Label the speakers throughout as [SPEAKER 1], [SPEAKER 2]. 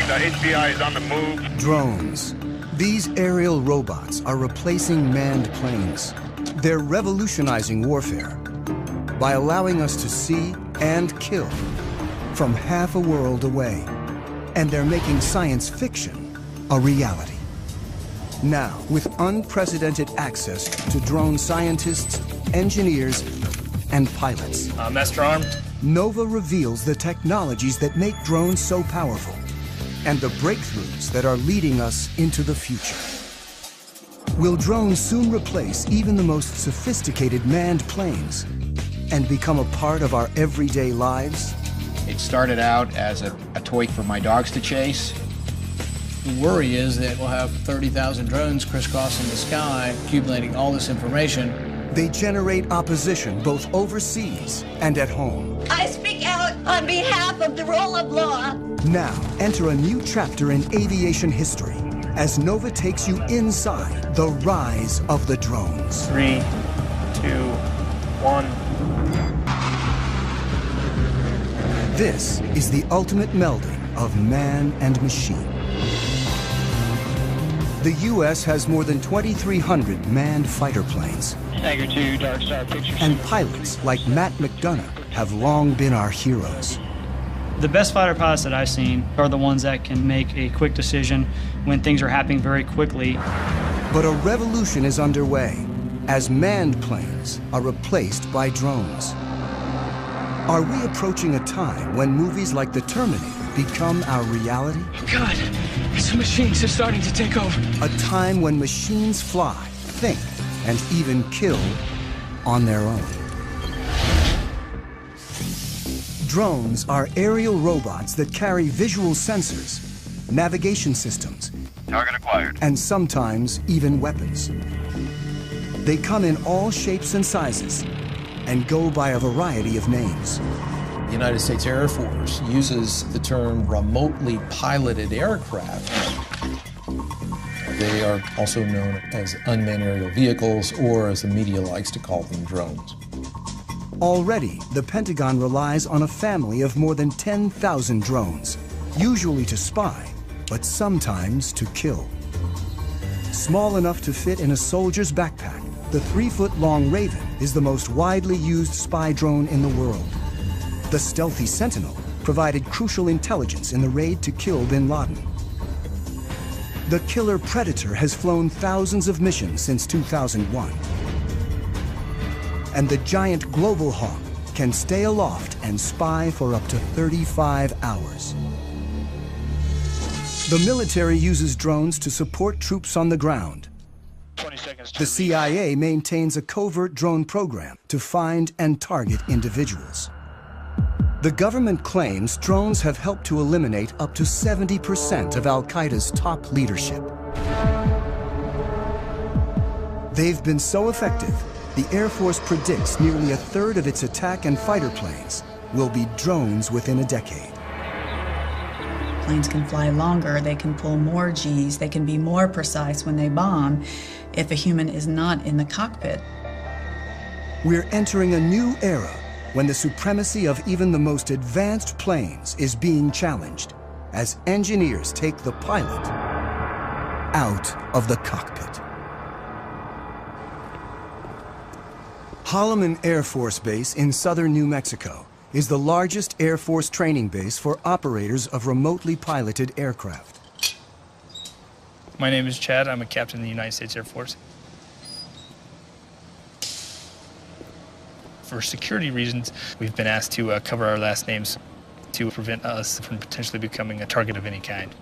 [SPEAKER 1] The HPI is on the move.
[SPEAKER 2] Drones. These aerial robots are replacing manned planes. They're revolutionizing warfare by allowing us to see and kill from half a world away. And they're making science fiction a reality. Now, with unprecedented access to drone scientists, engineers, and pilots.
[SPEAKER 3] Master armed.
[SPEAKER 2] Nova reveals the technologies that make drones so powerful and the breakthroughs that are leading us into the future. Will drones soon replace even the most sophisticated manned planes and become a part of our everyday lives?
[SPEAKER 4] It started out as a toy for my dogs to chase.
[SPEAKER 5] The worry is that we'll have 30,000 drones crisscrossing the sky, accumulating all this information.
[SPEAKER 2] They generate opposition both overseas and at home.
[SPEAKER 6] I speak out on behalf of the rule of law.
[SPEAKER 2] Now, enter a new chapter in aviation history as Nova takes you inside the rise of the drones.
[SPEAKER 3] 3, 2, 1.
[SPEAKER 2] This is the ultimate melding of man and machine. The U.S. has more than 2,300 manned fighter planes.
[SPEAKER 3] Tiger 2, Dark Star Pictures.
[SPEAKER 2] And pilots like Matt McDonough have long been our heroes.
[SPEAKER 7] The best fighter pilots that I've seen are the ones that can make a quick decision when things are happening very quickly.
[SPEAKER 2] But a revolution is underway as manned planes are replaced by drones. Are we approaching a time when movies like The Terminator become our reality?
[SPEAKER 8] God, some machines are starting to take over.
[SPEAKER 2] A time when machines fly, think, and even kill on their own. Drones are aerial robots that carry visual sensors, navigation systems,
[SPEAKER 1] Target acquired.
[SPEAKER 2] and sometimes even weapons. They come in all shapes and sizes and go by a variety of names.
[SPEAKER 9] The United States Air Force uses the term remotely piloted aircraft. They are also known as unmanned aerial vehicles, or as the media likes to call them, drones.
[SPEAKER 2] Already, the Pentagon relies on a family of more than 10,000 drones, usually to spy, but sometimes to kill. Small enough to fit in a soldier's backpack, the 3-foot-long Raven is the most widely used spy drone in the world. The stealthy Sentinel provided crucial intelligence in the raid to kill bin Laden. The killer Predator has flown thousands of missions since 2001. And the giant Global Hawk can stay aloft and spy for up to 35 hours. The military uses drones to support troops on the ground.
[SPEAKER 3] 20 seconds.
[SPEAKER 2] The CIA maintains a covert drone program to find and target individuals. The government claims drones have helped to eliminate up to 70% of Al-Qaeda's top leadership. They've been so effective, the Air Force predicts nearly a third of its attack and fighter planes will be drones within a decade.
[SPEAKER 10] Planes can fly longer, they can pull more Gs, they can be more precise when they bomb if a human is not in the cockpit.
[SPEAKER 2] We're entering a new era when the supremacy of even the most advanced planes is being challenged as engineers take the pilot out of the cockpit. Holloman Air Force Base in southern New Mexico is the largest Air Force training base for operators of remotely piloted aircraft.
[SPEAKER 3] My name is Chad. I'm a captain in the United States Air Force. For security reasons, we've been asked to cover our last names to prevent us from potentially becoming a target of any kind.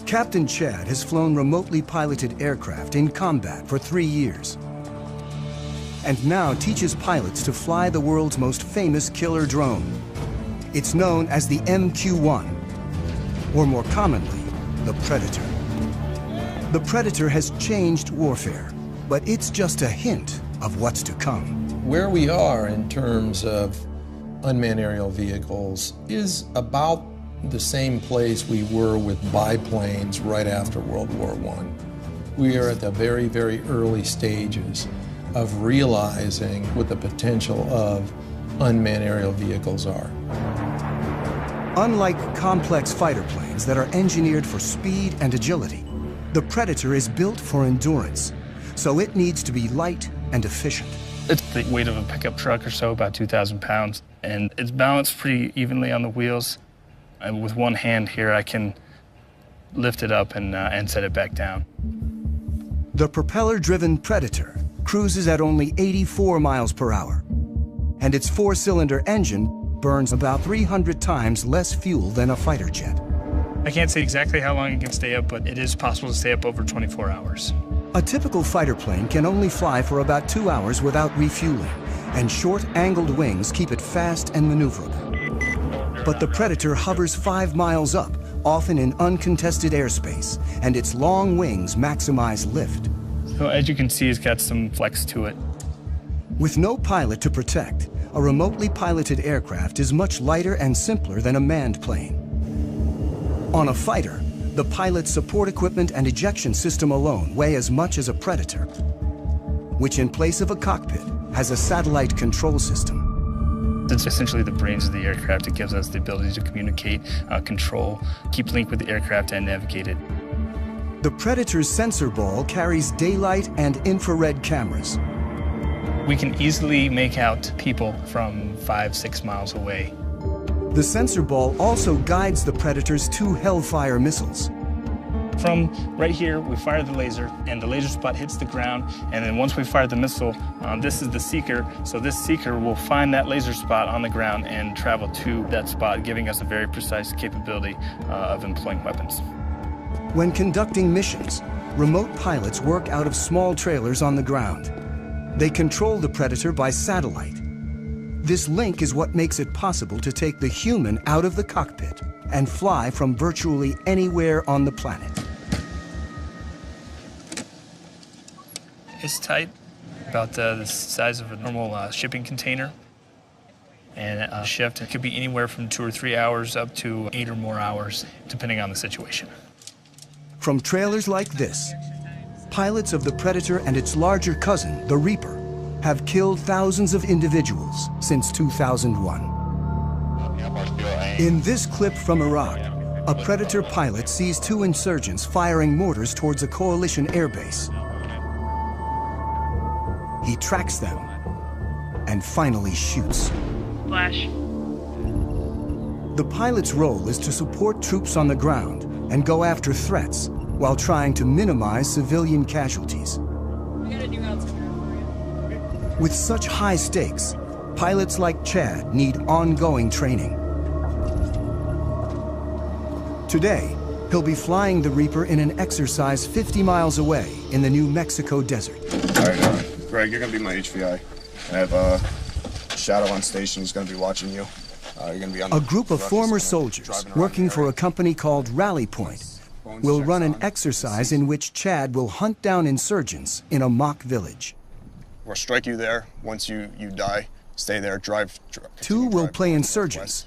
[SPEAKER 2] Captain Chad has flown remotely piloted aircraft in combat for 3 years, and now teaches pilots to fly the world's most famous killer drone. It's known as the MQ-1, or more commonly, the Predator. The Predator has changed warfare, but it's just a hint of what's to come.
[SPEAKER 9] Where we are in terms of unmanned aerial vehicles is about the same place we were with biplanes right after World War I. We are at the very, very early stages of realizing what the potential of unmanned aerial vehicles are.
[SPEAKER 2] Unlike complex fighter planes that are engineered for speed and agility, the Predator is built for endurance, so it needs to be light and efficient.
[SPEAKER 3] It's the weight of a pickup truck or so, about 2,000 pounds, and it's balanced pretty evenly on the wheels. And with one hand here, I can lift it up and set it back down.
[SPEAKER 2] The propeller-driven Predator cruises at only 84 miles per hour, and its four-cylinder engine burns about 300 times less fuel than a fighter jet.
[SPEAKER 3] I can't say exactly how long it can stay up, but it is possible to stay up over 24 hours.
[SPEAKER 2] A typical fighter plane can only fly for about 2 hours without refueling, and short, angled wings keep it fast and maneuverable. But the Predator hovers 5 miles up, often in uncontested airspace, and its long wings maximize lift.
[SPEAKER 3] So as you can see, it's got some flex to it.
[SPEAKER 2] With no pilot to protect, a remotely piloted aircraft is much lighter and simpler than a manned plane. On a fighter, the pilot's support equipment and ejection system alone weigh as much as a Predator, which in place of a cockpit has a satellite control system.
[SPEAKER 3] It's essentially the brains of the aircraft. It gives us the ability to communicate, control, keep link with the aircraft, and navigate it.
[SPEAKER 2] The Predator's sensor ball carries daylight and infrared cameras.
[SPEAKER 3] We can easily make out people from 5-6 miles away.
[SPEAKER 2] The sensor ball also guides the Predator's 2 Hellfire missiles.
[SPEAKER 3] From right here, we fire the laser, and the laser spot hits the ground, and then once we fire the missile, this is the seeker, so this seeker will find that laser spot on the ground and travel to that spot, giving us a very precise capability of employing weapons.
[SPEAKER 2] When conducting missions, remote pilots work out of small trailers on the ground. They control the Predator by satellite. This link is what makes it possible to take the human out of the cockpit and fly from virtually anywhere on the planet.
[SPEAKER 3] It's tight, about the size of a normal shipping container. And a shift, it could be anywhere from 2 or 3 hours up to 8 or more hours, depending on the situation.
[SPEAKER 2] From trailers like this, pilots of the Predator and its larger cousin, the Reaper, have killed thousands of individuals since 2001. In this clip from Iraq, a Predator pilot sees 2 insurgents firing mortars towards a coalition airbase. He tracks them and finally shoots.
[SPEAKER 11] Flash.
[SPEAKER 2] The pilot's role is to support troops on the ground and go after threats while trying to minimize civilian casualties. With such high stakes, pilots like Chad need ongoing training. Today, he'll be flying the Reaper in an exercise 50 miles away in the New Mexico desert.
[SPEAKER 12] All right, Greg, you're gonna be my HVI. I have Shadow on station. He's gonna be watching you. You're gonna be on
[SPEAKER 2] a group of former soldiers working for a company called Rally Point will run an exercise in which Chad will hunt down insurgents in a mock village.
[SPEAKER 12] We'll strike you there. Once you die, stay there, drive
[SPEAKER 2] 2 will play insurgents,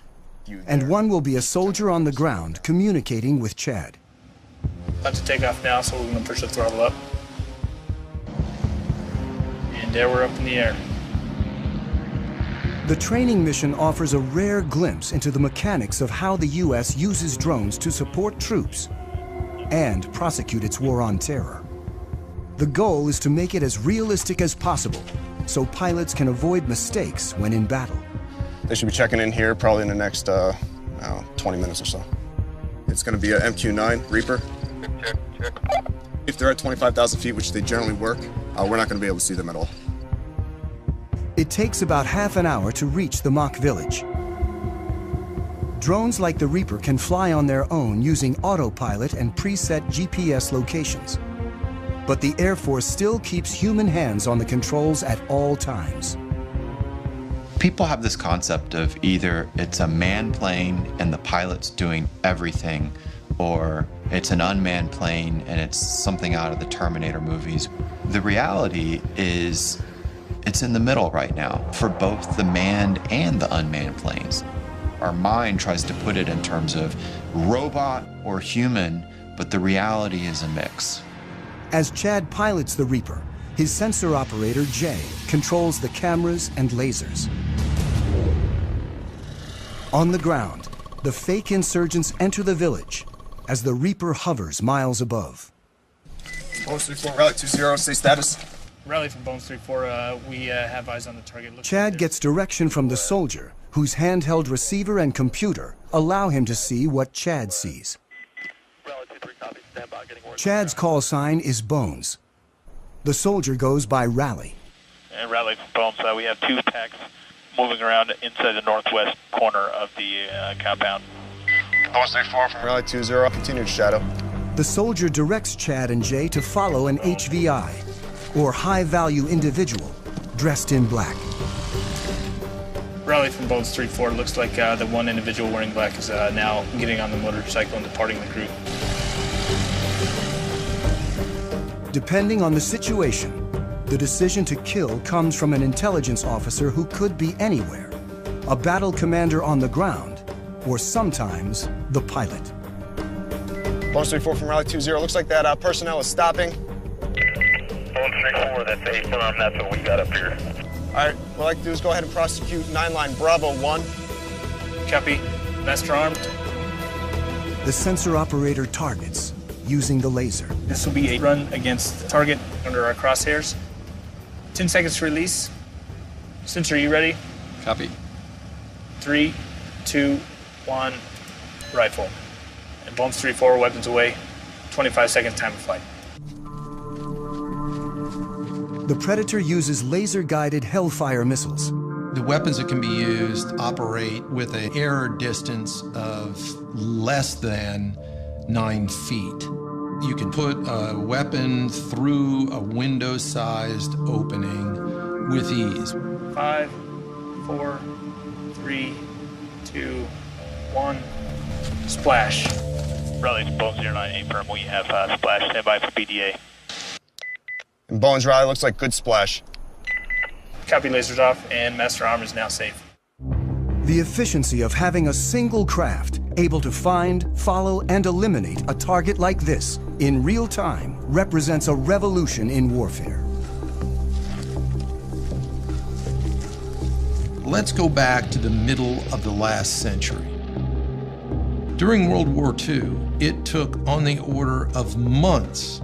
[SPEAKER 2] and 1 will be a soldier on the ground communicating with Chad.
[SPEAKER 3] About to take off now, so we're going to push the throttle up. And there we're up in the air.
[SPEAKER 2] The training mission offers a rare glimpse into the mechanics of how the U.S. uses drones to support troops and prosecute its war on terror. The goal is to make it as realistic as possible so pilots can avoid mistakes when in battle.
[SPEAKER 12] They should be checking in here probably in the next 20 minutes or so. It's going to be a MQ-9 Reaper. If they're at 25,000 feet, which they generally work, we're not going to be able to see them at all.
[SPEAKER 2] It takes about half an hour to reach the mock village. Drones like the Reaper can fly on their own using autopilot and preset GPS locations. But the Air Force still keeps human hands on the controls at all times.
[SPEAKER 13] People have this concept of either it's a manned plane and the pilot's doing everything, or it's an unmanned plane and it's something out of the Terminator movies. The reality is it's in the middle right now for both the manned and the unmanned planes. Our mind tries to put it in terms of robot or human, but the reality is a mix.
[SPEAKER 2] As Chad pilots the Reaper, his sensor operator, Jay, controls the cameras and lasers. On the ground, The fake insurgents enter the village as the Reaper hovers miles above.
[SPEAKER 12] Bones 3-4, Rally 2-0, stay status.
[SPEAKER 3] Rally from Bones 3-4, we have eyes on the target.
[SPEAKER 2] Chad gets direction from the soldier, whose handheld receiver and computer allow him to see what Chad sees. Chad's call sign is Bones. The soldier goes by Rally.
[SPEAKER 11] And Rally from Bones, we have 2 packs moving around inside the northwest corner of the compound.
[SPEAKER 1] Bones 3-4 from
[SPEAKER 12] Rally 2-0, continued shadow.
[SPEAKER 2] The soldier directs Chad and Jay to follow an HVI, or high-value individual, dressed in black.
[SPEAKER 3] Rally from Bones 3-4, looks like the one individual wearing black is now getting on the motorcycle and departing the group.
[SPEAKER 2] Depending on the situation, the decision to kill comes from an intelligence officer who could be anywhere, a battle commander on the ground, or sometimes the pilot.
[SPEAKER 12] Bones 3-4 from Rally 2-0, looks like that personnel is stopping.
[SPEAKER 1] Bones 3-4, that's a firm, that's what we got up here.
[SPEAKER 12] All right, what I'd like to do is go ahead and prosecute 9-line Bravo 1.
[SPEAKER 3] Copy. Master armed.
[SPEAKER 2] The sensor operator targets using the laser.
[SPEAKER 3] This will be a run against the target under our crosshairs. 10 seconds to release. Sensor, you ready?
[SPEAKER 13] Copy.
[SPEAKER 3] 3, 2, 1, rifle. And Bones 3-4, weapons away. 25 seconds time of flight.
[SPEAKER 2] The Predator uses laser-guided Hellfire missiles.
[SPEAKER 9] The weapons that can be used operate with an air distance of less than 9 feet. You can put a weapon through a window-sized opening with ease.
[SPEAKER 3] 5, 4, 3, 2, 1, splash.
[SPEAKER 11] Rally to Bones 09, A firm, we have splash, standby for BDA.
[SPEAKER 12] And Bones Rally looks like good splash.
[SPEAKER 3] Copy, lasers off, and Master Arm is now safe.
[SPEAKER 2] The efficiency of having a single craft able to find, follow, and eliminate a target like this in real time represents a revolution in warfare.
[SPEAKER 9] Let's go back to the middle of the last century. During World War II, it took on the order of months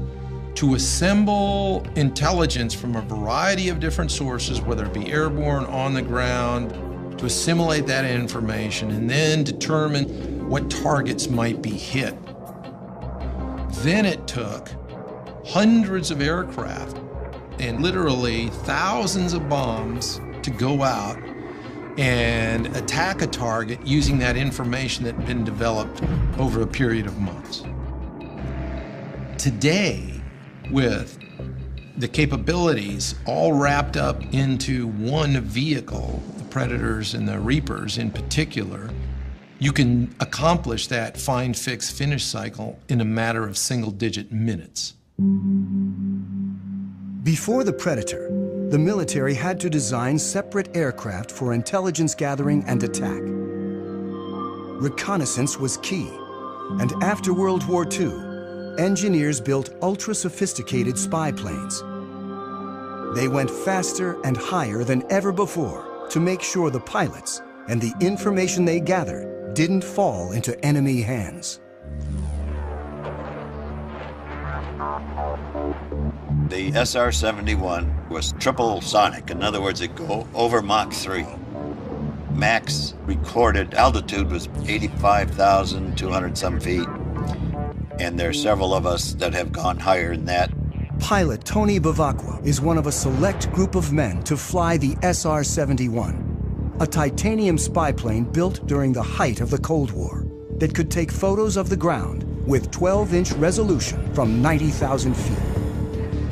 [SPEAKER 9] to assemble intelligence from a variety of different sources, whether it be airborne, on the ground, to assimilate that information and then determine what targets might be hit. Then it took hundreds of aircraft and literally thousands of bombs to go out and attack a target using that information that had been developed over a period of months. Today, with the capabilities all wrapped up into one vehicle, the Predators and the Reapers in particular, you can accomplish that find, fix, finish cycle in a matter of single-digit minutes.
[SPEAKER 2] Before the Predator, the military had to design separate aircraft for intelligence gathering and attack. Reconnaissance was key, and after World War II, engineers built ultra-sophisticated spy planes. They went faster and higher than ever before to make sure the pilots and the information they gathered didn't fall into enemy hands.
[SPEAKER 14] The SR-71 was triple sonic. In other words, it go over Mach 3. Max recorded altitude was 85,200 some feet. And there are several of us that have gone higher than that.
[SPEAKER 2] Pilot Tony Bavacqua is one of a select group of men to fly the SR-71, a titanium spy plane built during the height of the Cold War that could take photos of the ground with 12-inch resolution from 90,000 feet.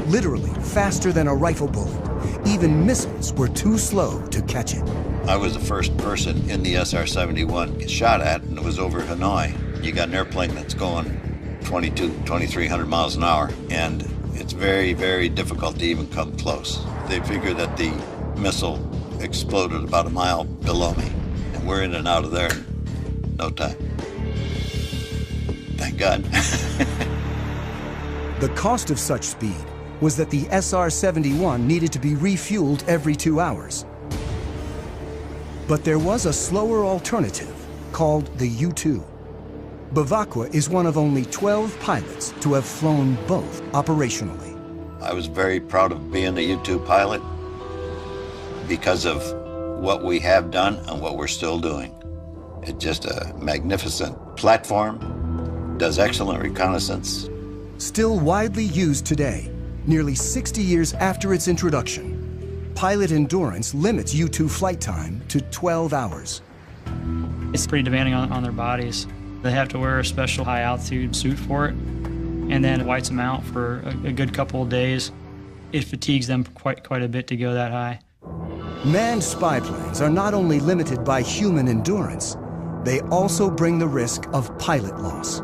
[SPEAKER 2] Literally faster than a rifle bullet. Even missiles were too slow to catch it.
[SPEAKER 14] I was the first person in the SR-71 get shot at, and it was over Hanoi. You got an airplane that's going 2,300 miles an hour, and it's very, very difficult to even come close. They figure that the missile exploded about a mile below me, and we're in and out of there in no time. Thank God.
[SPEAKER 2] The cost of such speed was that the SR-71 needed to be refueled every 2 hours. But there was a slower alternative called the U-2. Bevacqua is one of only 12 pilots to have flown both operationally.
[SPEAKER 14] I was very proud of being a U-2 pilot because of what we have done and what we're still doing. It's just a magnificent platform, does excellent reconnaissance.
[SPEAKER 2] Still widely used today, nearly 60 years after its introduction, pilot endurance limits U-2 flight time to 12 hours.
[SPEAKER 7] It's pretty demanding on their bodies. They have to wear a special high-altitude suit for it, and then it whites them out for a good couple of days. It fatigues them quite a bit to go that high.
[SPEAKER 2] Manned spy planes are not only limited by human endurance, they also bring the risk of pilot loss.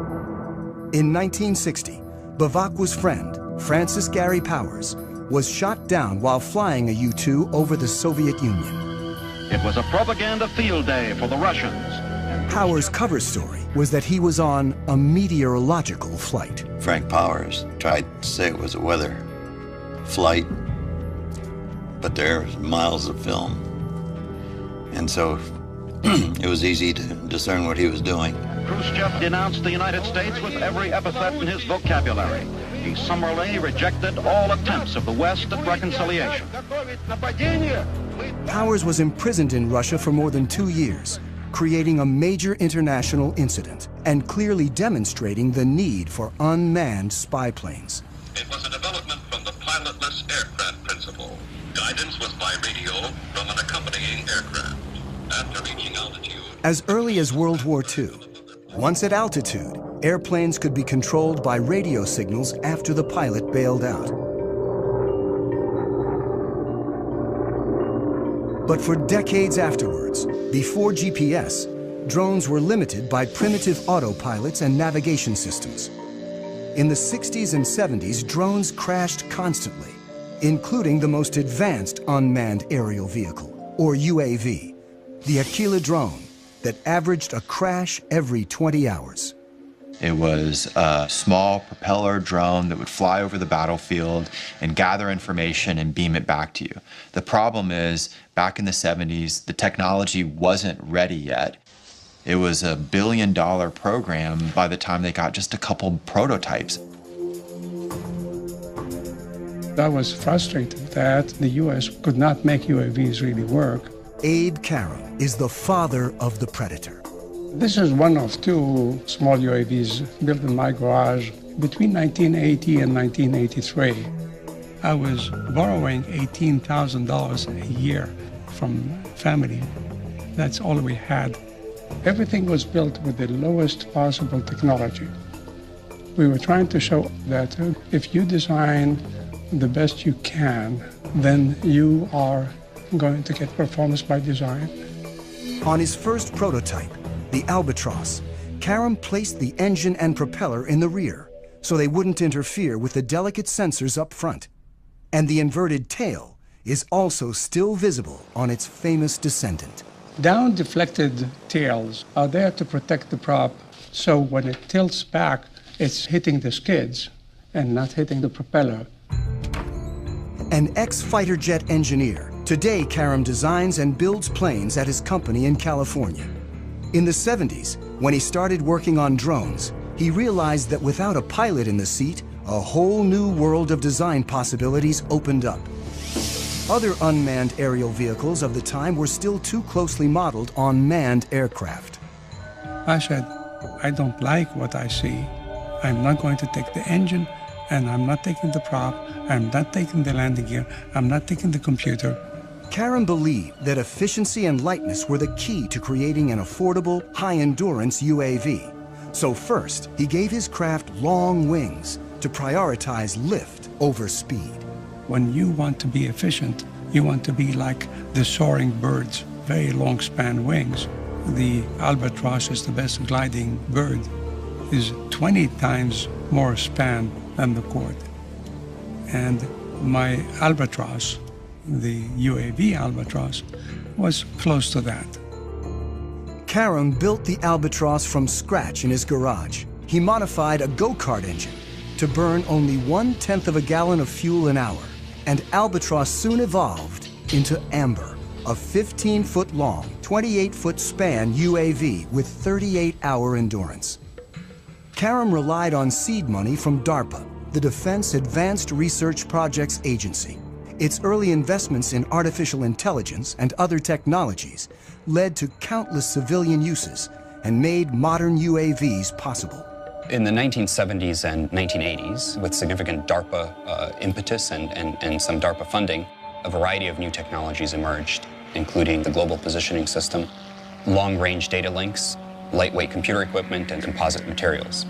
[SPEAKER 2] In 1960, Bevacqua's friend, Francis Gary Powers, was shot down while flying a U-2 over the Soviet Union.
[SPEAKER 15] It was a propaganda field day for the Russians.
[SPEAKER 2] Powers' cover story was that he was on a meteorological flight.
[SPEAKER 14] Frank Powers tried to say it was a weather flight, but there was miles of film. And so it was easy to discern what he was doing.
[SPEAKER 15] Khrushchev denounced the United States with every epithet in his vocabulary. He summarily rejected all attempts of the West at reconciliation.
[SPEAKER 2] Powers was imprisoned in Russia for more than 2 years, creating a major international incident and clearly demonstrating the need for unmanned spy planes.
[SPEAKER 16] It was a development from the pilotless aircraft principle. Guidance was by radio from an accompanying aircraft. After reaching altitude...
[SPEAKER 2] As early as World War II, once at altitude, airplanes could be controlled by radio signals after the pilot bailed out. But for decades afterwards, before GPS, drones were limited by primitive autopilots and navigation systems. In the 60s and 70s, drones crashed constantly, including the most advanced unmanned aerial vehicle, or UAV, the Aquila drone, that averaged a crash every 20 hours.
[SPEAKER 13] It was a small propeller drone that would fly over the battlefield and gather information and beam it back to you. The problem is, back in the 70s, the technology wasn't ready yet. It was $1 billion program by the time they got just a couple prototypes.
[SPEAKER 17] I was frustrated that the U.S. could not make UAVs really work.
[SPEAKER 2] Abe Karam is the father of the Predator.
[SPEAKER 17] This is one of 2 small UAVs built in my garage between 1980 and 1983. I was borrowing $18,000 a year from family. That's all we had. Everything was built with the lowest possible technology. We were trying to show that if you design the best you can, then you are going to get performance by design.
[SPEAKER 2] On his first prototype, the Albatross, Karam placed the engine and propeller in the rear so they wouldn't interfere with the delicate sensors up front. And the inverted tail is also still visible on its famous descendant.
[SPEAKER 17] Down-deflected tails are there to protect the prop, so when it tilts back, it's hitting the skids and not hitting the propeller.
[SPEAKER 2] An ex-fighter jet engineer, today Karam designs and builds planes at his company in California. In the 70s, when he started working on drones, he realized that without a pilot in the seat, a whole new world of design possibilities opened up. Other unmanned aerial vehicles of the time were still too closely modeled on manned aircraft.
[SPEAKER 17] I said, I don't like what I see. I'm not going to take the engine, and I'm not taking the prop, I'm not taking the landing gear, I'm not taking the computer.
[SPEAKER 2] Karam believed that efficiency and lightness were the key to creating an affordable, high-endurance UAV. So first, he gave his craft long wings to prioritize lift over speed.
[SPEAKER 17] When you want to be efficient, you want to be like the soaring birds, very long span wings. The albatross is the best gliding bird, is 20 times more span than the Cord. And my albatross, the UAV Albatross, was close to that.
[SPEAKER 2] Karam built the Albatross from scratch in his garage. He modified a go-kart engine to burn only 1/10 of a gallon of fuel an hour, and Albatross soon evolved into Amber, a 15-foot-long, 28-foot span UAV with 38-hour endurance. Karam relied on seed money from DARPA, the Defense Advanced Research Projects Agency. Its early investments in artificial intelligence and other technologies led to countless civilian uses and made modern UAVs possible.
[SPEAKER 18] In the 1970s and 1980s, with significant DARPA impetus and some DARPA funding, a variety of new technologies emerged, including the Global Positioning System, long-range data links, lightweight computer equipment, and composite materials,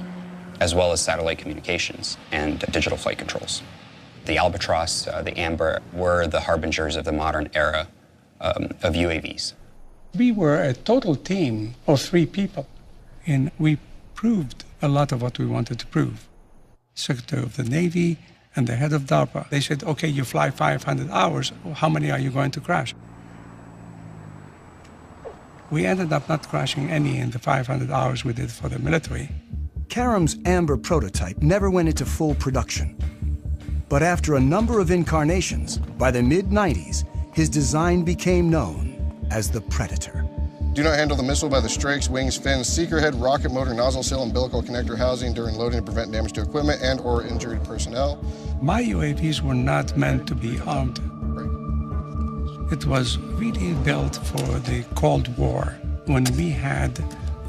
[SPEAKER 18] as well as satellite communications and digital flight controls. The Albatross, the Amber, were the harbingers of the modern era of UAVs.
[SPEAKER 17] We were a total team of 3 people, and we proved a lot of what we wanted to prove. Secretary of the Navy and the head of DARPA, they said, okay, you fly 500 hours, how many are you going to crash? We ended up not crashing any in the 500 hours we did for the military.
[SPEAKER 2] Karam's Amber prototype never went into full production. But after a number of incarnations, by the mid-90s, his design became known as the Predator.
[SPEAKER 12] Do not handle the missile by the strakes, wings, fins, seeker head, rocket motor, nozzle seal, umbilical connector housing during loading to prevent damage to equipment and or injury to personnel.
[SPEAKER 17] My UAVs were not meant to be armed. It was really built for the Cold War, when we had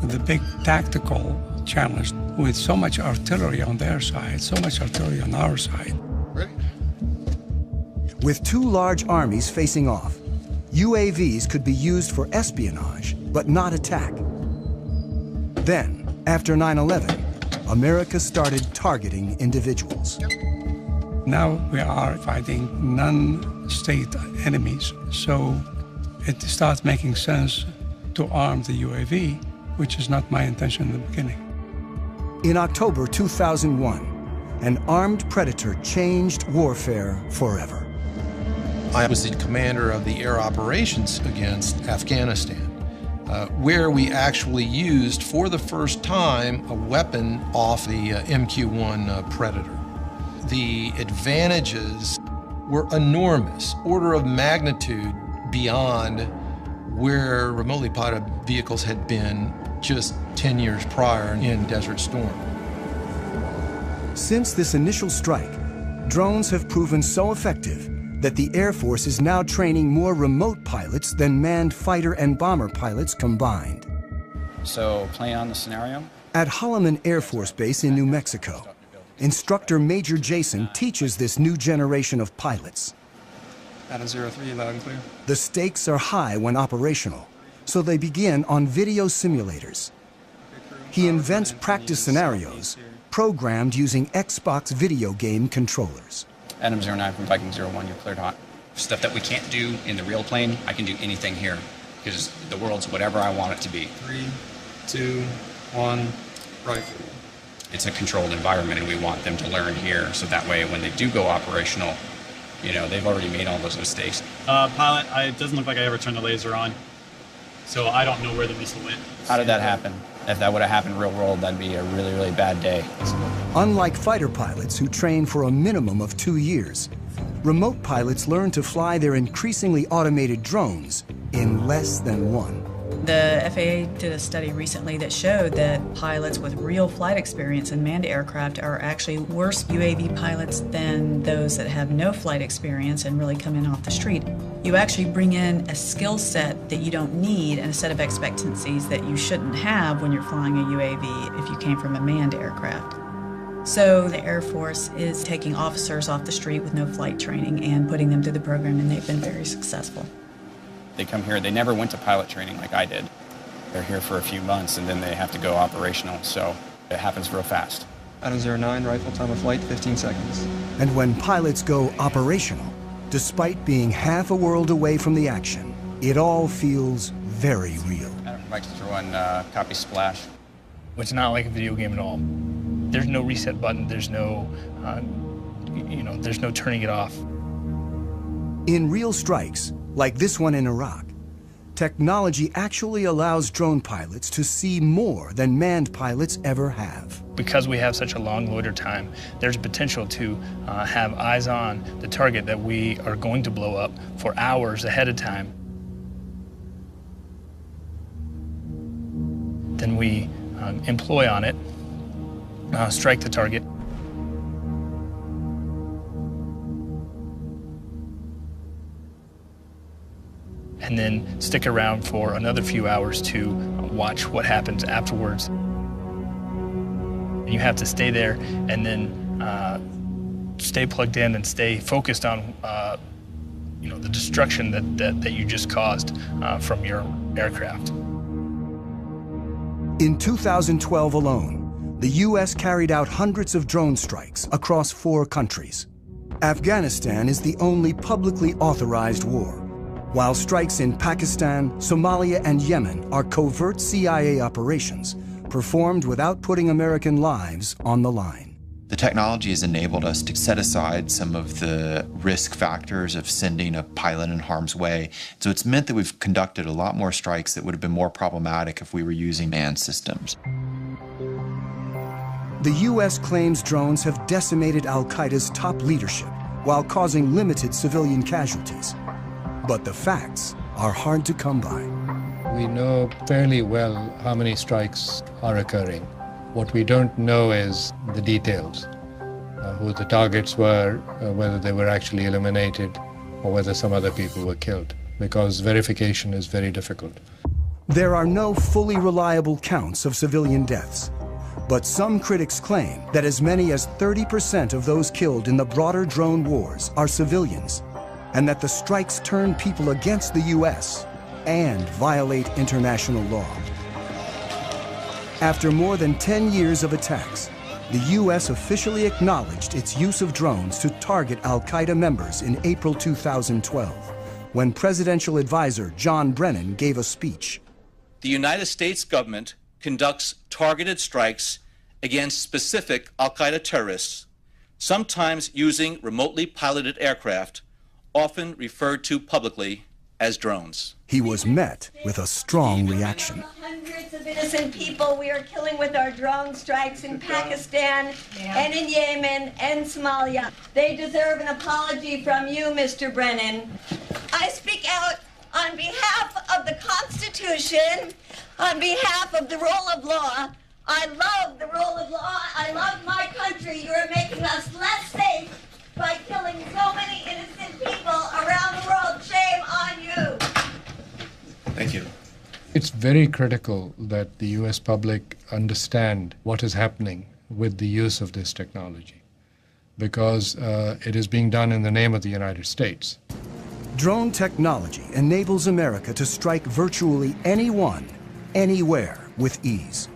[SPEAKER 17] the big tactical challenge with so much artillery on their side, so much artillery on our side.
[SPEAKER 12] Ready?
[SPEAKER 2] With 2 large armies facing off, UAVs could be used for espionage, but not attack. Then, after 9/11, America started targeting individuals.
[SPEAKER 17] Now we are fighting non-state enemies, so it starts making sense to arm the UAV, which is not my intention in the beginning.
[SPEAKER 2] In October 2001, an armed Predator changed warfare forever.
[SPEAKER 9] I was the commander of the air operations against Afghanistan, where we actually used, for the first time, a weapon off the MQ-1 Predator. The advantages were enormous, order of magnitude beyond where remotely piloted vehicles had been just 10 years prior in Desert Storm.
[SPEAKER 2] Since this initial strike, drones have proven so effective that the Air Force is now training more remote pilots than manned fighter and bomber pilots combined.
[SPEAKER 19] So, playing on the scenario?
[SPEAKER 2] At Holloman Air Force Base in New Mexico, instructor Major Jason teaches this new generation of pilots.
[SPEAKER 20] Adam 03, loud and clear.
[SPEAKER 2] The stakes are high when operational, so they begin on video simulators. He invents practice scenarios programmed using Xbox video game controllers.
[SPEAKER 19] Adam 09 from Viking 01, you're cleared hot.
[SPEAKER 21] Stuff that we can't do in the real plane, I can do anything here, because the world's whatever I want it to be.
[SPEAKER 20] 3, 2, 1, rifle.
[SPEAKER 21] It's a controlled environment, and we want them to learn here, so that way when they do go operational, you know, they've already made all those mistakes.
[SPEAKER 22] Pilot, it doesn't look like I ever turned the laser on, so I don't know where the missile went.
[SPEAKER 19] How did that happen? If that would have happened in real world, that'd be a really, really bad day.
[SPEAKER 2] Unlike fighter pilots who train for a minimum of 2 years, remote pilots learn to fly their increasingly automated drones in less than 1.
[SPEAKER 10] The FAA did a study recently that showed that pilots with real flight experience in manned aircraft are actually worse UAV pilots than those that have no flight experience and really come in off the street. You actually bring in a skill set that you don't need and a set of expectancies that you shouldn't have when you're flying a UAV if you came from a manned aircraft. So the Air Force is taking officers off the street with no flight training and putting them through the program, and they've been very successful.
[SPEAKER 19] They come here, they never went to pilot training like I did. They're here for a few months and then they have to go operational, so it happens real fast.
[SPEAKER 20] Adam 09, rifle time of flight, 15 seconds.
[SPEAKER 2] And when pilots go operational, despite being half a world away from the action, it all feels very real.
[SPEAKER 19] Adam from Viking 01, copy splash.
[SPEAKER 3] It's not like a video game at all. There's no reset button, there's no, there's no turning it off.
[SPEAKER 2] In real strikes, like this one in Iraq, technology actually allows drone pilots to see more than manned pilots ever have.
[SPEAKER 3] Because we have such a long loiter time, there's potential to have eyes on the target that we are going to blow up for hours ahead of time. we employ on it, strike the target. And then stick around for another few hours to watch what happens afterwards. You have to stay there and then stay plugged in and stay focused on the destruction that you just caused from your aircraft.
[SPEAKER 2] In 2012 alone, the U.S. carried out hundreds of drone strikes across 4 countries. Afghanistan is the only publicly authorized war, while strikes in Pakistan, Somalia, and Yemen are covert CIA operations performed without putting American lives on the line.
[SPEAKER 13] The technology has enabled us to set aside some of the risk factors of sending a pilot in harm's way. So it's meant that we've conducted a lot more strikes that would have been more problematic if we were using manned systems.
[SPEAKER 2] The U.S. claims drones have decimated al-Qaeda's top leadership while causing limited civilian casualties. But the facts are hard to come by.
[SPEAKER 4] We know fairly well how many strikes are occurring. What we don't know is the details, who the targets were, whether they were actually eliminated, or whether some other people were killed, because verification is very difficult.
[SPEAKER 2] There are no fully reliable counts of civilian deaths, but some critics claim that as many as 30% of those killed in the broader drone wars are civilians, and that the strikes turn people against the U.S. and violate international law. After more than 10 years of attacks, the U.S. officially acknowledged its use of drones to target al-Qaeda members in April 2012, when presidential advisor John Brennan gave a speech.
[SPEAKER 5] The United States government conducts targeted strikes against specific al-Qaeda terrorists, sometimes using remotely piloted aircraft, often referred to publicly as drones.
[SPEAKER 2] He was met with a strong reaction.
[SPEAKER 6] Hundreds of innocent people we are killing with our drone strikes in Pakistan and in Yemen and Somalia. They deserve an apology from you, Mr. Brennan. I speak out on behalf of the Constitution, on behalf of the rule of law. I love the rule of law. I love my country. You are making us less safe by killing so many innocent people around the world. Shame on you.
[SPEAKER 13] Thank you.
[SPEAKER 4] It's very critical that the U.S. public understand what is happening with the use of this technology, because it is being done in the name of the United States.
[SPEAKER 2] Drone technology enables America to strike virtually anyone, anywhere with ease,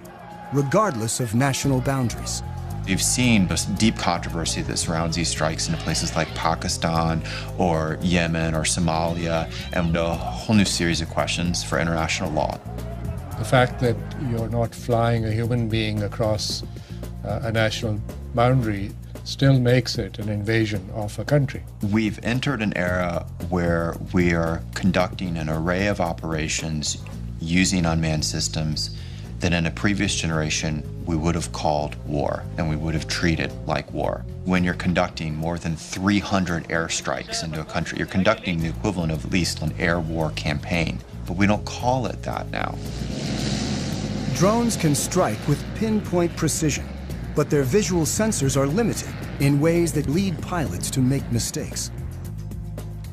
[SPEAKER 2] regardless of national boundaries.
[SPEAKER 13] We've seen this deep controversy that surrounds these strikes in places like Pakistan or Yemen or Somalia, and a whole new series of questions for international law.
[SPEAKER 4] The fact that you're not flying a human being across a national boundary still makes it an invasion of a country.
[SPEAKER 13] We've entered an era where we are conducting an array of operations using unmanned systems that in a previous generation we would have called war, and we would have treated like war. When you're conducting more than 300 airstrikes into a country, you're conducting the equivalent of at least an air war campaign, but we don't call it that now.
[SPEAKER 2] Drones can strike with pinpoint precision, but their visual sensors are limited in ways that lead pilots to make mistakes.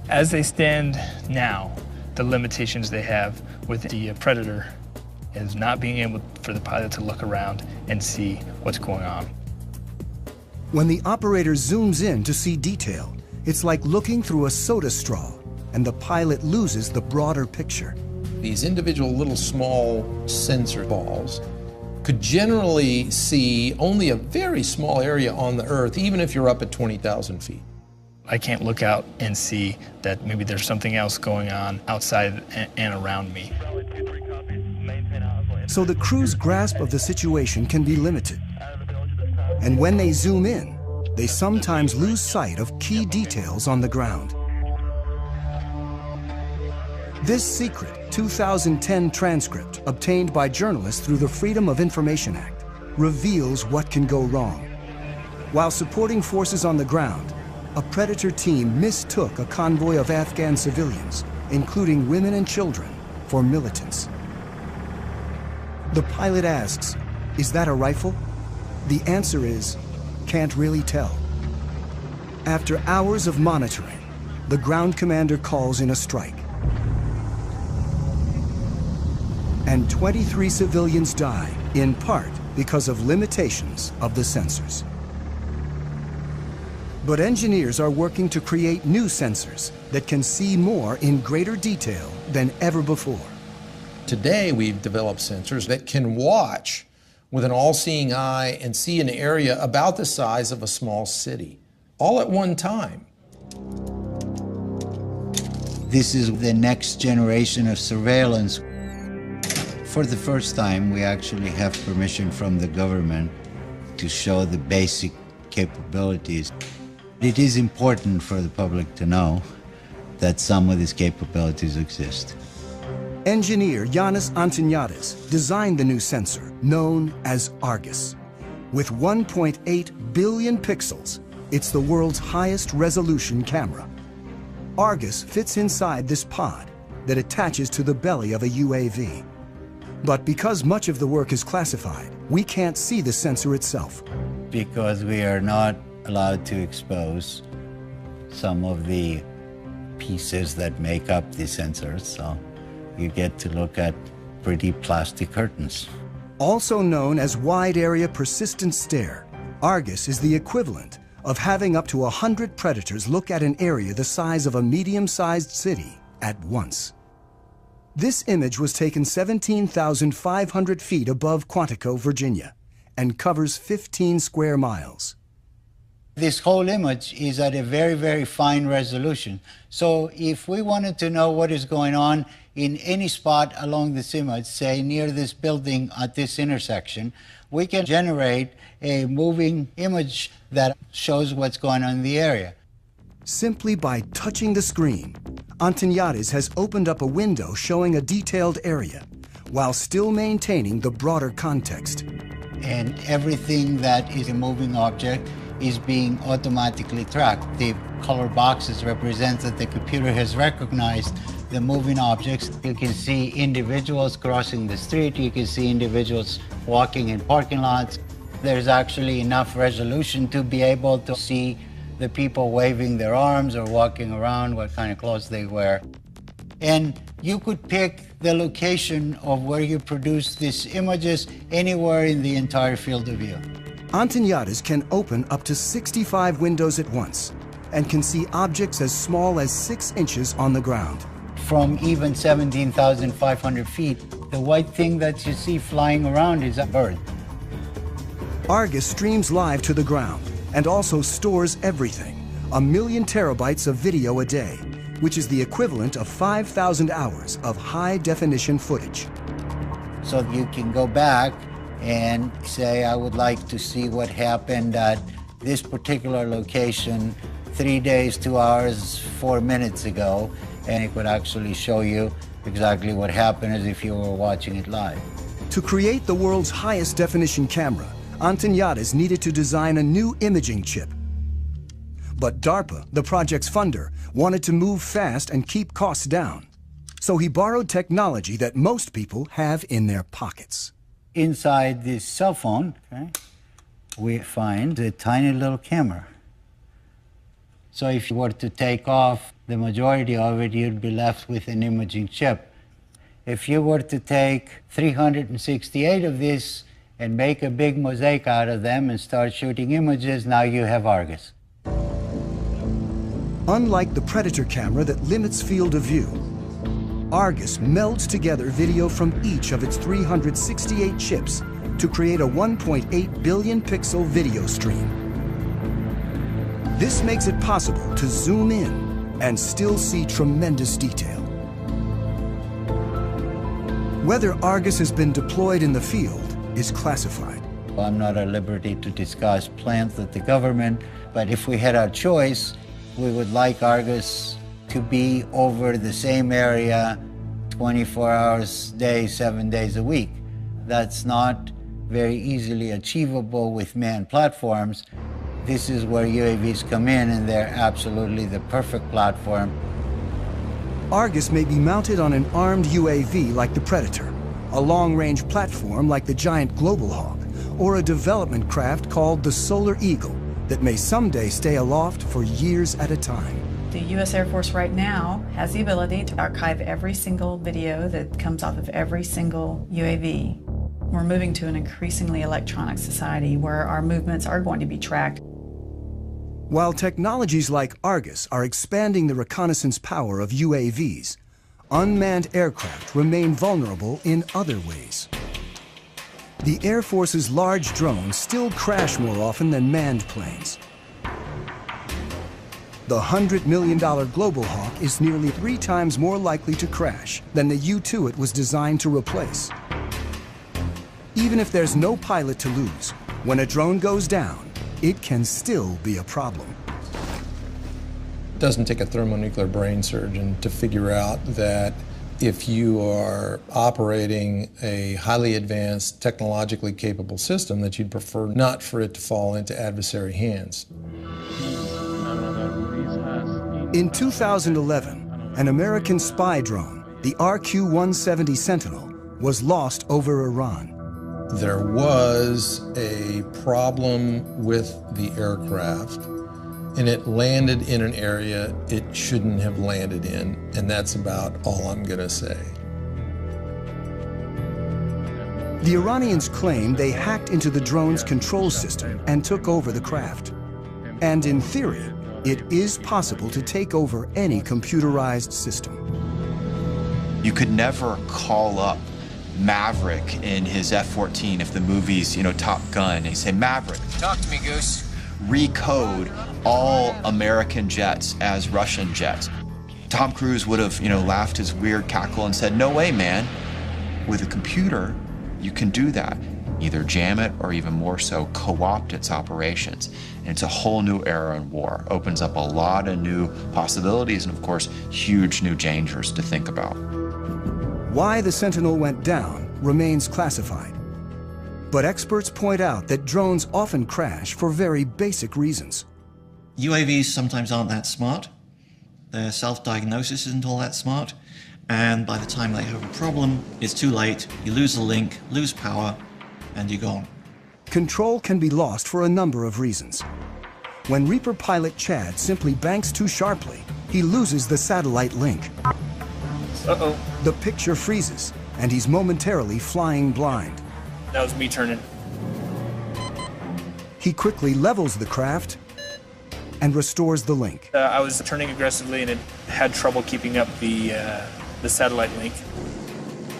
[SPEAKER 3] As they stand now, the limitations they have with the Predator is not being able for the pilot to look around and see what's going on.
[SPEAKER 2] When the operator zooms in to see detail, it's like looking through a soda straw, and the pilot loses the broader picture.
[SPEAKER 9] These individual little small sensor balls could generally see only a very small area on the Earth, even if you're up at 20,000 feet.
[SPEAKER 3] I can't look out and see that maybe there's something else going on outside and around me.
[SPEAKER 2] So the crew's grasp of the situation can be limited. And when they zoom in, they sometimes lose sight of key details on the ground. This secret 2010 transcript, obtained by journalists through the Freedom of Information Act, reveals what can go wrong. While supporting forces on the ground, a Predator team mistook a convoy of Afghan civilians, including women and children, for militants. The pilot asks, "Is that a rifle?" The answer is, "Can't really tell." After hours of monitoring, the ground commander calls in a strike. And 23 civilians die, in part because of limitations of the sensors. But engineers are working to create new sensors that can see more in greater detail than ever before.
[SPEAKER 9] Today, we've developed sensors that can watch with an all-seeing eye and see an area about the size of a small city, all at one time.
[SPEAKER 1] This is the next generation of surveillance. For the first time, we actually have permission from the government to show the basic capabilities. It is important for the public to know that some of these capabilities exist.
[SPEAKER 2] Engineer Yanis Antoniadis designed the new sensor, known as Argus. With 1.8 billion pixels, it's the world's highest resolution camera. Argus fits inside this pod that attaches to the belly of a UAV. But because much of the work is classified, we can't see the sensor itself.
[SPEAKER 1] Because we are not allowed to expose some of the pieces that make up the sensors, so you get to look at pretty plastic curtains.
[SPEAKER 2] Also known as Wide Area Persistent Stare, Argus is the equivalent of having up to 100 predators look at an area the size of a medium-sized city at once. This image was taken 17,500 feet above Quantico, Virginia, and covers 15 square miles.
[SPEAKER 1] This whole image is at a very, very fine resolution. So if we wanted to know what is going on in any spot along this image, say near this building at this intersection, we can generate a moving image that shows what's going on in the area.
[SPEAKER 2] Simply by touching the screen, Antoniadis has opened up a window showing a detailed area, while still maintaining the broader context.
[SPEAKER 1] And everything that is a moving object is being automatically tracked. The color boxes represent that the computer has recognized the moving objects. You can see individuals crossing the street. You can see individuals walking in parking lots. There's actually enough resolution to be able to see the people waving their arms or walking around, what kind of clothes they wear. And you could pick the location of where you produce these images anywhere in the entire field of view.
[SPEAKER 2] Antoniadis can open up to 65 windows at once and can see objects as small as 6 inches on the ground.
[SPEAKER 1] From even 17,500 feet, the white thing that you see flying around is a bird.
[SPEAKER 2] Argus streams live to the ground and also stores everything, 1 million terabytes of video a day, which is the equivalent of 5,000 hours of high-definition footage.
[SPEAKER 1] So you can go back and say, I would like to see what happened at this particular location 3 days, 2 hours, 4 minutes ago, and it would actually show you exactly what happened as if you were watching it live.
[SPEAKER 2] To create the world's highest definition camera, Antoniadis needed to design a new imaging chip. But DARPA, the project's funder, wanted to move fast and keep costs down. So he borrowed technology that most people have in their pockets.
[SPEAKER 1] Inside this cell phone, we find a tiny little camera. So if you were to take off the majority of it, you'd be left with an imaging chip. If you were to take 368 of these and make a big mosaic out of them and start shooting images, now you have Argus.
[SPEAKER 2] Unlike the Predator camera that limits field of view, Argus melds together video from each of its 368 chips to create a 1.8 billion pixel video stream. This makes it possible to zoom in and still see tremendous detail. Whether Argus has been deployed in the field is classified.
[SPEAKER 1] I'm not at liberty to discuss plans with the government, but if we had our choice, we would like Argus to be over the same area 24 hours a day, 7 days a week. That's not very easily achievable with manned platforms. This is where UAVs come in, and they're absolutely the perfect platform.
[SPEAKER 2] Argus may be mounted on an armed UAV like the Predator, a long-range platform like the giant Global Hawk, or a development craft called the Solar Eagle that may someday stay aloft for years at a time.
[SPEAKER 10] The U.S. Air Force right now has the ability to archive every single video that comes off of every single UAV. We're moving to an increasingly electronic society where our movements are going to be tracked.
[SPEAKER 2] While technologies like Argus are expanding the reconnaissance power of UAVs, unmanned aircraft remain vulnerable in other ways. The Air Force's large drones still crash more often than manned planes. The $100 million Global Hawk is nearly 3 times more likely to crash than the U-2 it was designed to replace. Even if there's no pilot to lose, when a drone goes down, it can still be a problem.
[SPEAKER 9] It doesn't take a thermonuclear brain surgeon to figure out that if you are operating a highly advanced, technologically capable system, that you'd prefer not for it to fall into adversary hands.
[SPEAKER 2] In 2011, an American spy drone, the RQ-170 Sentinel, was lost over Iran.
[SPEAKER 9] There was a problem with the aircraft, and it landed in an area it shouldn't have landed in, and that's about all I'm going to say.
[SPEAKER 2] The Iranians claim they hacked into the drone's control system and took over the craft. And in theory, it is possible to take over any computerized system.
[SPEAKER 13] You could never call up Maverick in his F-14 if the movie's, Top Gun, and you say, Maverick,
[SPEAKER 8] talk to me, Goose.
[SPEAKER 13] Recode all American jets as Russian jets. Tom Cruise would have, laughed his weird cackle and said, no way, man. With a computer, you can do that. Either jam it or even more so, co-opt its operations. And it's a whole new era in war. Opens up a lot of new possibilities and, of course, huge new dangers to think about.
[SPEAKER 2] Why the Sentinel went down remains classified. But experts point out that drones often crash for very basic reasons.
[SPEAKER 11] UAVs sometimes aren't that smart. Their self-diagnosis isn't all that smart. And by the time they have a problem, it's too late. You lose the link, lose power, and you're gone.
[SPEAKER 2] Control can be lost for a number of reasons. When Reaper pilot Chad simply banks too sharply, he loses the satellite link.
[SPEAKER 3] Uh-oh.
[SPEAKER 2] The picture freezes, and he's momentarily flying blind.
[SPEAKER 3] That was me turning.
[SPEAKER 2] He quickly levels the craft and restores the link.
[SPEAKER 3] I was turning aggressively and it had trouble keeping up the satellite link.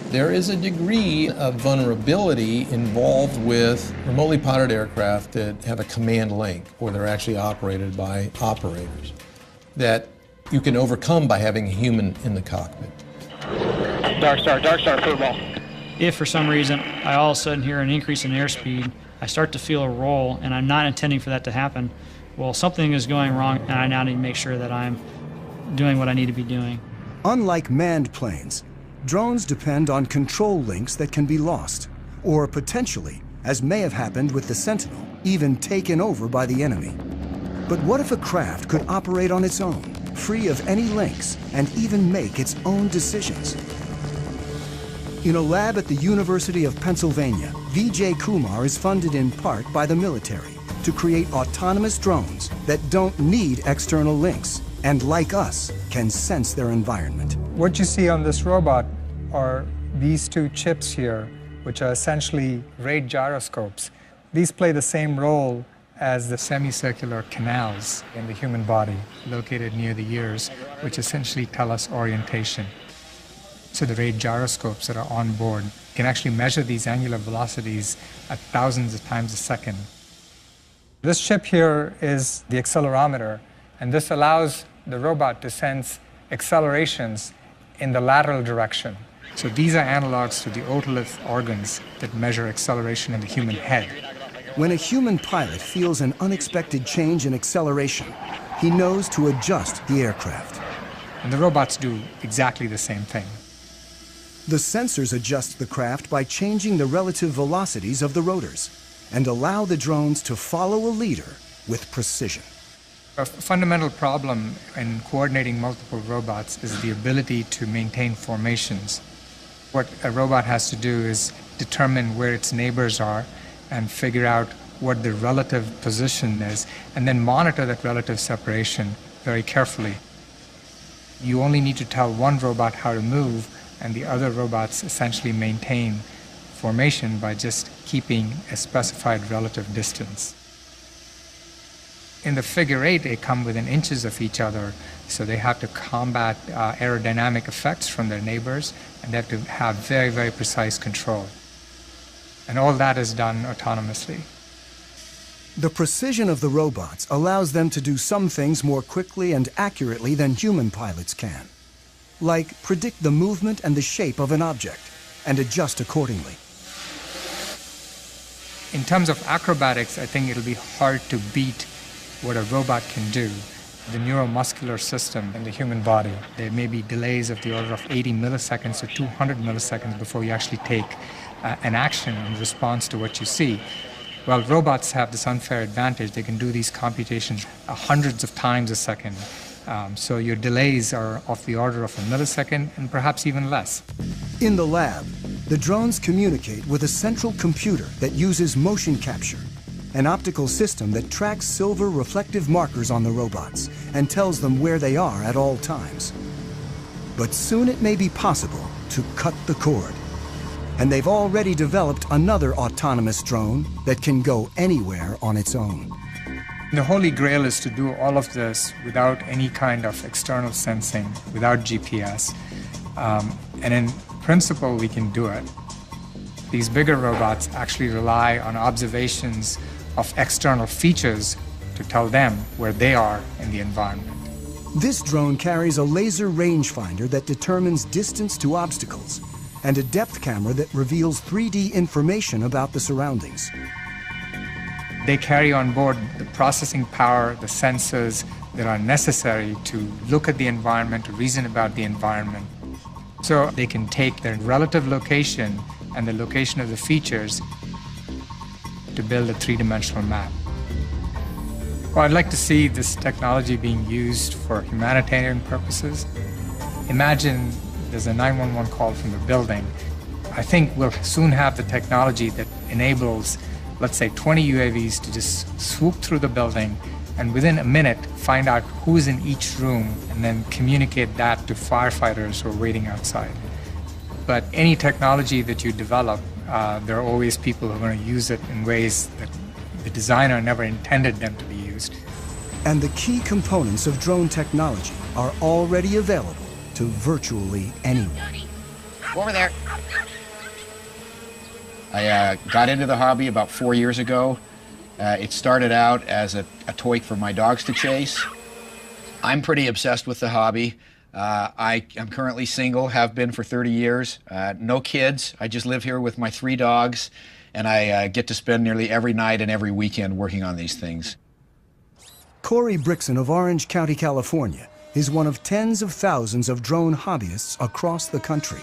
[SPEAKER 9] There is a degree of vulnerability involved with remotely piloted aircraft that have a command link, or they're actually operated by operators, that you can overcome by having a human in the cockpit.
[SPEAKER 3] Dark Star, football. If for some reason I all of a sudden hear an increase in airspeed, I start to feel a roll, and I'm not intending for that to happen, well, something is going wrong, and I now need to make sure that I'm doing what I need to be doing.
[SPEAKER 2] Unlike manned planes, drones depend on control links that can be lost, or potentially, as may have happened with the Sentinel, even taken over by the enemy. But what if a craft could operate on its own, free of any links, and even make its own decisions? In a lab at the University of Pennsylvania, Vijay Kumar is funded in part by the military to create autonomous drones that don't need external links and, like us, can sense their environment.
[SPEAKER 23] What you see on this robot are these two chips here, which are essentially rate gyroscopes. These play the same role as the semicircular canals in the human body located near the ears, which essentially tell us orientation. So the rate gyroscopes that are on board can actually measure these angular velocities at thousands of times a second. This chip here is the accelerometer, and this allows the robot to sense accelerations in the lateral direction. So these are analogs to the otolith organs that measure acceleration in the human head.
[SPEAKER 2] When a human pilot feels an unexpected change in acceleration, he knows to adjust the aircraft.
[SPEAKER 23] And the robots do exactly the same thing.
[SPEAKER 2] The sensors adjust the craft by changing the relative velocities of the rotors and allow the drones to follow a leader with precision.
[SPEAKER 23] A fundamental problem in coordinating multiple robots is the ability to maintain formations. What a robot has to do is determine where its neighbors are and figure out what the relative position is, and then monitor that relative separation very carefully. You only need to tell one robot how to move, and the other robots essentially maintain formation by just keeping a specified relative distance. In the figure eight, they come within inches of each other, so they have to combat aerodynamic effects from their neighbors, and they have to have very, very precise control. And all that is done autonomously.
[SPEAKER 2] The precision of the robots allows them to do some things more quickly and accurately than human pilots can, like predict the movement and the shape of an object and adjust accordingly.
[SPEAKER 23] In terms of acrobatics, I think it'll be hard to beat what a robot can do. The neuromuscular system in the human body, there may be delays of the order of 80 milliseconds to 200 milliseconds before you actually take an action in response to what you see. Well, robots have this unfair advantage. They can do these computations hundreds of times a second. So your delays are of the order of a millisecond and perhaps even less.
[SPEAKER 2] In the lab, the drones communicate with a central computer that uses motion capture, an optical system that tracks silver reflective markers on the robots and tells them where they are at all times. But soon it may be possible to cut the cord. And they've already developed another autonomous drone that can go anywhere on its own.
[SPEAKER 23] The holy grail is to do all of this without any kind of external sensing, without GPS. And in principle, we can do it. These bigger robots actually rely on observations of external features to tell them where they are in the environment.
[SPEAKER 2] This drone carries a laser rangefinder that determines distance to obstacles, and a depth camera that reveals 3D information about the surroundings.
[SPEAKER 23] They carry on board the processing power, the sensors that are necessary to look at the environment, to reason about the environment. So they can take their relative location and the location of the features to build a three-dimensional map. Well, I'd like to see this technology being used for humanitarian purposes. Imagine there's a 911 call from the building. I think we'll soon have the technology that enables, let's say, 20 UAVs to just swoop through the building and within a minute find out who's in each room and then communicate that to firefighters who are waiting outside. But any technology that you develop, there are always people who are going to use it in ways that the designer never intended them to be used.
[SPEAKER 2] And the key components of drone technology are already available to virtually anyone.
[SPEAKER 7] Over there. I got into the hobby about 4 years ago. It started out as a toy for my dogs to chase. I'm pretty obsessed with the hobby. I'm currently single, have been for 30 years. No kids. I just live here with my 3 dogs, and I get to spend nearly every night and every weekend working on these things.
[SPEAKER 2] Corey Brixon of Orange County, California, is one of tens of thousands of drone hobbyists across the country.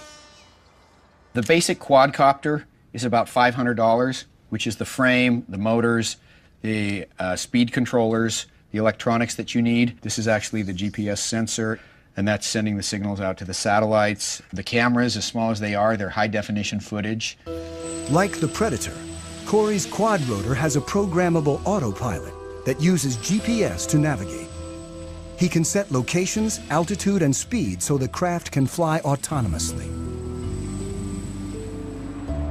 [SPEAKER 7] The basic quadcopter is about $500, which is the frame, the motors, the speed controllers, the electronics that you need. This is actually the GPS sensor, and that's sending the signals out to the satellites. The cameras, as small as they are, they're high-definition footage.
[SPEAKER 2] Like the Predator, Corey's quadrotor has a programmable autopilot that uses GPS to navigate. He can set locations, altitude, and speed so the craft can fly autonomously.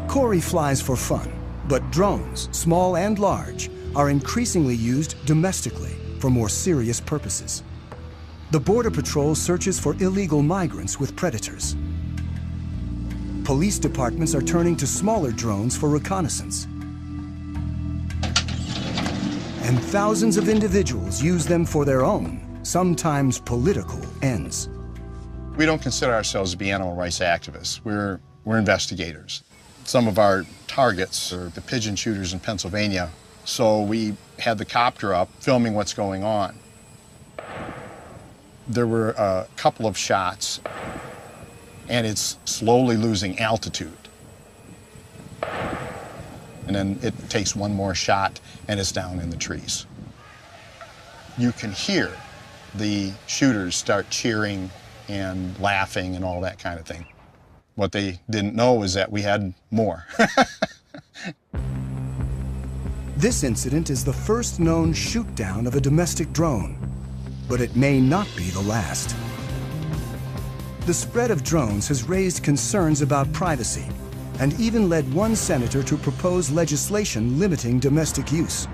[SPEAKER 2] Corey flies for fun, but drones, small and large, are increasingly used domestically for more serious purposes. The Border Patrol searches for illegal migrants with Predators. Police departments are turning to smaller drones for reconnaissance. And thousands of individuals use them for their own, sometimes political, ends.
[SPEAKER 8] We don't consider ourselves to be animal rights activists. We're investigators. Some of our targets are the pigeon shooters in Pennsylvania, so we had the copter up filming what's going on. There were a couple of shots, and it's slowly losing altitude. And then it takes one more shot, and it's down in the trees. You can hear the shooters start cheering and laughing and all that kind of thing. What they didn't know is that we had more.
[SPEAKER 2] This incident is the first known shoot-down of a domestic drone, but it may not be the last. The spread of drones has raised concerns about privacy and even led one senator to propose legislation limiting domestic use.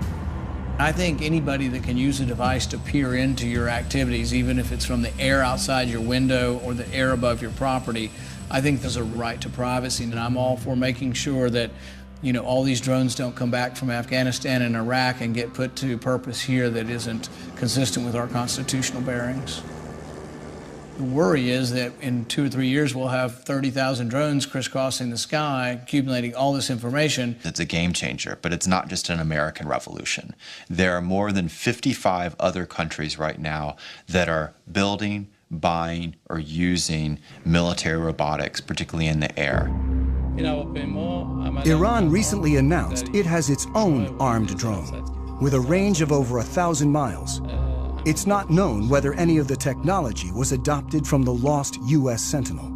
[SPEAKER 14] I think anybody that can use a device to peer into your activities, even if it's from the air outside your window or the air above your property, I think there's a right to privacy, and I'm all for making sure that all these drones don't come back from Afghanistan and Iraq and get put to purpose here that isn't consistent with our constitutional bearings. The worry is that in 2 or 3 years we'll have 30,000 drones crisscrossing the sky, accumulating all this information.
[SPEAKER 13] It's a game changer, but it's not just an American revolution. There are more than 55 other countries right now that are building, buying, or using military robotics, particularly in the air.
[SPEAKER 2] Iran recently announced it has its own armed drone with a range of over 1,000 miles. It's not known whether any of the technology was adopted from the lost U.S. Sentinel.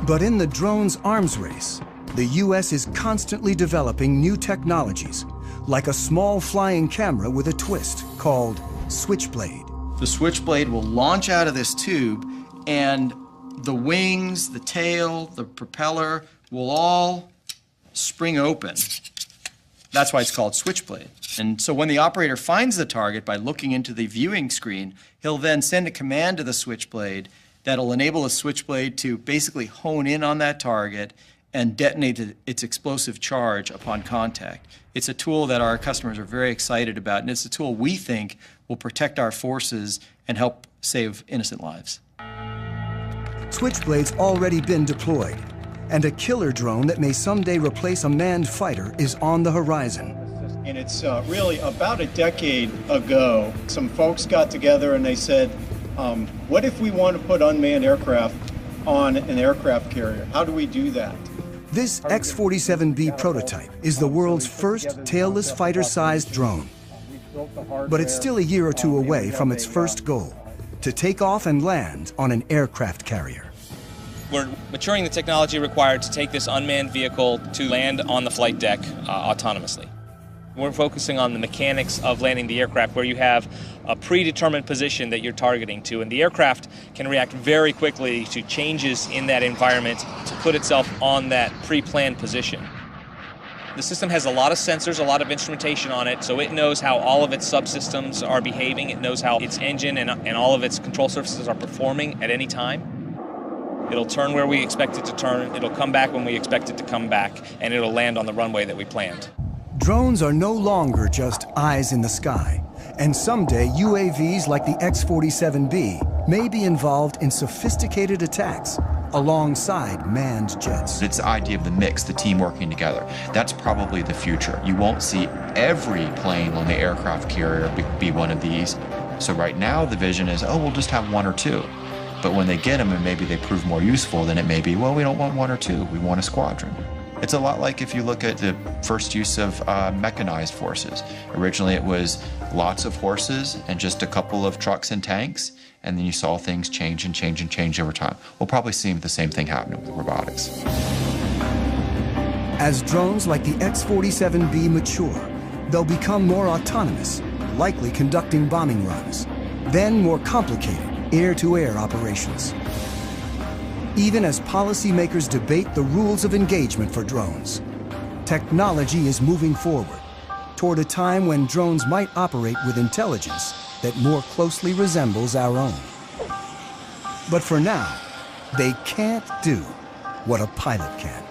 [SPEAKER 2] But in the drone's arms race, the U.S. is constantly developing new technologies, like a small flying camera with a twist called Switchblade.
[SPEAKER 15] The Switchblade will launch out of this tube, and the wings, the tail, the propeller will all spring open. That's why it's called Switchblade. And so when the operator finds the target by looking into the viewing screen, he'll then send a command to the Switchblade that'll enable the Switchblade to basically hone in on that target and detonate its explosive charge upon contact. It's a tool that our customers are very excited about, and it's a tool we think will protect our forces and help save innocent lives.
[SPEAKER 2] Switchblade's already been deployed, and a killer drone that may someday replace a manned fighter is on the horizon.
[SPEAKER 16] And it's really about a decade ago, some folks got together and they said, what if we want to put unmanned aircraft on an aircraft carrier? How do we do that?
[SPEAKER 2] This X-47B prototype is the world's first tailless fighter-sized drone. But it's still a year or two away from its first goal, to take off and land on an aircraft carrier.
[SPEAKER 24] We're maturing the technology required to take this unmanned vehicle to land on the flight deck autonomously. We're focusing on the mechanics of landing the aircraft, where you have a predetermined position that you're targeting to, and the aircraft can react very quickly to changes in that environment to put itself on that pre-planned position. The system has a lot of sensors, a lot of instrumentation on it, so it knows how all of its subsystems are behaving. It knows how its engine and all of its control surfaces are performing at any time. It'll turn where we expect it to turn, it'll come back when we expect it to come back, and it'll land on the runway that we planned.
[SPEAKER 2] Drones are no longer just eyes in the sky, and someday UAVs like the X-47B may be involved in sophisticated attacks alongside manned jets.
[SPEAKER 13] It's the idea of the mix, the team working together. That's probably the future. You won't see every plane on the aircraft carrier be one of these. So right now the vision is, oh, we'll just have one or two. But when they get them and maybe they prove more useful, then it may be, well, we don't want one or two, we want a squadron. It's a lot like if you look at the first use of mechanized forces. Originally it was lots of horses and just a couple of trucks and tanks, and then you saw things change and change and change over time. We'll probably see the same thing happening with robotics.
[SPEAKER 2] As drones like the X-47B mature, they'll become more autonomous, likely conducting bombing runs, then more complicated air-to-air operations. Even as policymakers debate the rules of engagement for drones, technology is moving forward toward a time when drones might operate with intelligence that more closely resembles our own. But for now, they can't do what a pilot can.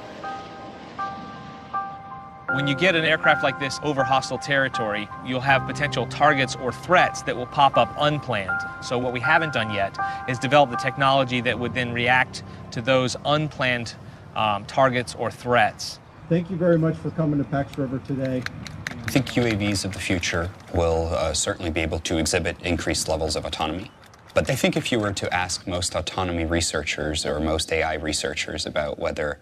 [SPEAKER 24] When you get an aircraft like this over hostile territory, you'll have potential targets or threats that will pop up unplanned. So what we haven't done yet is develop the technology that would then react to those unplanned targets or threats.
[SPEAKER 16] Thank you very much for coming to Pax River today.
[SPEAKER 18] I think UAVs of the future will certainly be able to exhibit increased levels of autonomy. But I think if you were to ask most autonomy researchers or most AI researchers about whether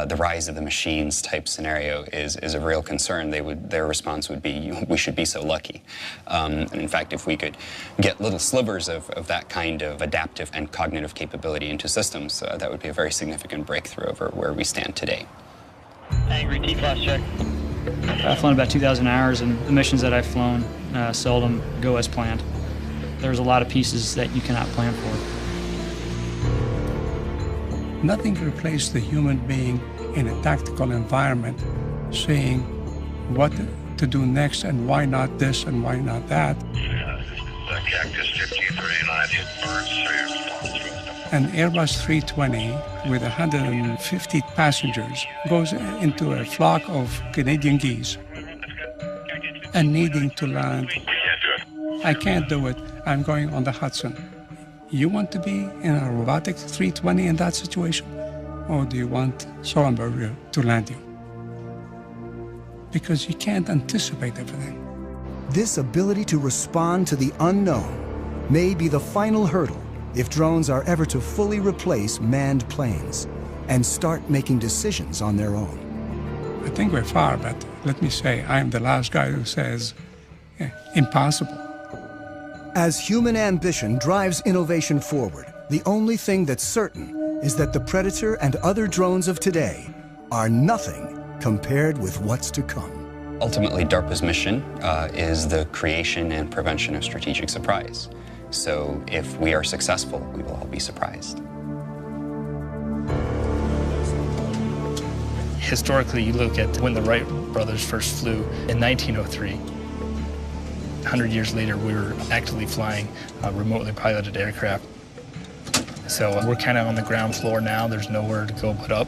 [SPEAKER 18] the rise of the machines type scenario is a real concern. Their response would be, we should be so lucky. And in fact, if we could get little slivers of that kind of adaptive and cognitive capability into systems, that would be a very significant breakthrough over where we stand today.
[SPEAKER 12] Angry T-class check.
[SPEAKER 17] I've flown about 2,000 hours, and the missions that I've flown seldom go as planned. There's a lot of pieces that you cannot plan for.
[SPEAKER 21] Nothing replaces the human being in a tactical environment, saying what to do next and why not this and why not that.
[SPEAKER 22] Cactus 1539 hit birds.
[SPEAKER 21] An Airbus 320 with 150 passengers goes into a flock of Canadian geese and needing to land. I can't do it. I'm going on the Hudson. You want to be in a robotic 320 in that situation? Or do you want Sullenberger to land you? Because you can't anticipate everything.
[SPEAKER 2] This ability to respond to the unknown may be the final hurdle if drones are ever to fully replace manned planes and start making decisions on their own.
[SPEAKER 21] I think we're far, but let me say, I'm the last guy who says, impossible.
[SPEAKER 2] As human ambition drives innovation forward, the only thing that's certain is that the Predator and other drones of today are nothing compared with what's to come.
[SPEAKER 18] Ultimately, DARPA's mission is the creation and prevention of strategic surprise. So if we are successful, we will all be surprised.
[SPEAKER 3] Historically, you look at when the Wright brothers first flew in 1903. 100 years later, we were actively flying remotely piloted aircraft. So we're kind of on the ground floor now. There's nowhere to go but up.